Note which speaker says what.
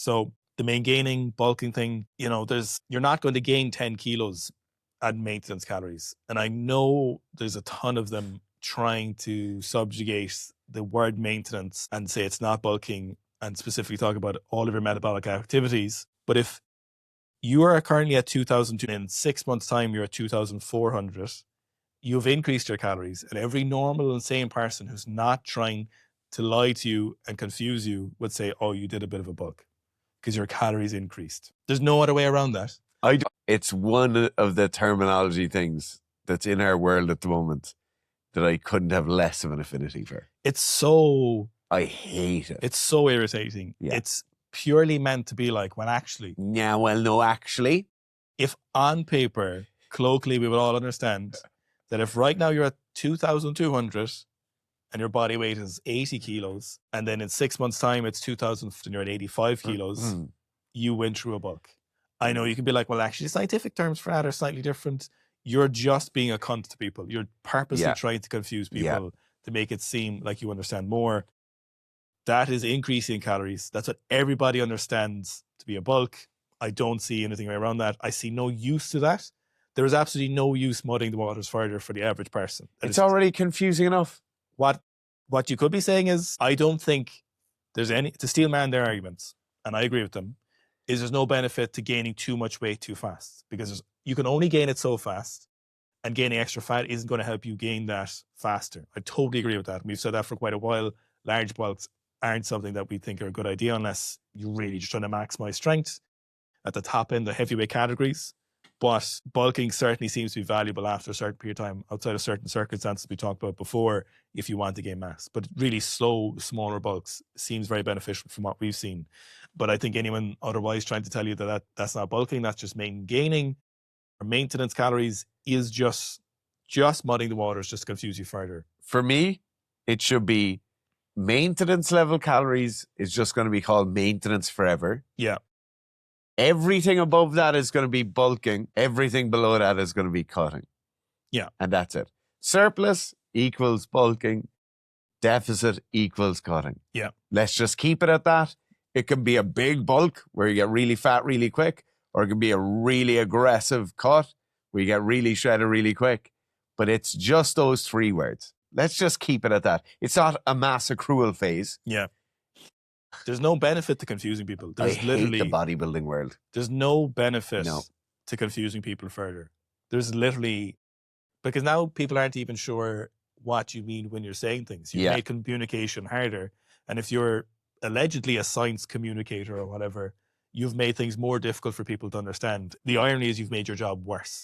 Speaker 1: So the main gaining, bulking thing, you're not going to gain 10 kilos at maintenance calories. And I know there's a ton of them trying to subjugate the word maintenance and say it's not bulking and specifically talk about all of your metabolic activities. But if you are currently at 2,000, in 6 months' time, you're at 2,400, you've increased your calories. And every normal and sane person who's not trying to lie to you and confuse you would say, oh, you did a bit of a bulk because your calories increased. There's no other way around that.
Speaker 2: It's one of the terminology things that's in our world at the moment that I couldn't have less of an affinity for.
Speaker 1: I
Speaker 2: hate it.
Speaker 1: It's so irritating. Yeah. It's purely meant to be like, well, actually.
Speaker 2: Yeah, well, no, actually.
Speaker 1: If on paper, colloquially, we would all understand that if right now you're at 2,200 and your body weight is 80 kilos, and then in 6 months' time it's 2,000 and you're at 85 kilos, you went through a bulk. I know you can be like, well, actually, scientific terms for that are slightly different. You're just being a cunt to people. You're purposely trying to confuse people to make it seem like you understand more. That is increasing calories. That's what everybody understands to be a bulk. I don't see anything around that. I see no use to that. There is absolutely no use muddying the waters further for the average person.
Speaker 2: It's already confusing enough.
Speaker 1: What you could be saying is, I don't think there's any, to steel man their arguments, and I agree with them, is there's no benefit to gaining too much weight too fast, because you can only gain it so fast, and gaining extra fat isn't going to help you gain that faster. I totally agree with that. We've said that for quite a while. Large bulks aren't something that we think are a good idea unless you're really just trying to maximize strength at the top end, the heavyweight categories. But bulking certainly seems to be valuable after a certain period of time, outside of certain circumstances we talked about before, if you want to gain mass. But really slow, smaller bulks seems very beneficial from what we've seen. But I think anyone otherwise trying to tell you that's not bulking, that's just gaining or maintenance calories, is just mudding the waters, just to confuse you further.
Speaker 2: For me, it should be maintenance level calories is just going to be called maintenance forever.
Speaker 1: Yeah.
Speaker 2: Everything above that is going to be bulking. Everything below that is going to be cutting.
Speaker 1: Yeah.
Speaker 2: And that's it. Surplus equals bulking. Deficit equals cutting.
Speaker 1: Yeah.
Speaker 2: Let's just keep it at that. It can be a big bulk where you get really fat really quick, or it can be a really aggressive cut where you get really shredded really quick. But it's just those three words. Let's just keep it at that. It's not a mass accrual phase.
Speaker 1: Yeah. There's no benefit to confusing people.
Speaker 2: I hate the bodybuilding world.
Speaker 1: There's no benefit to confusing people further. There's literally, because now people aren't even sure what you mean when you're saying things. You've made communication harder. And if you're allegedly a science communicator or whatever, you've made things more difficult for people to understand. The irony is you've made your job worse.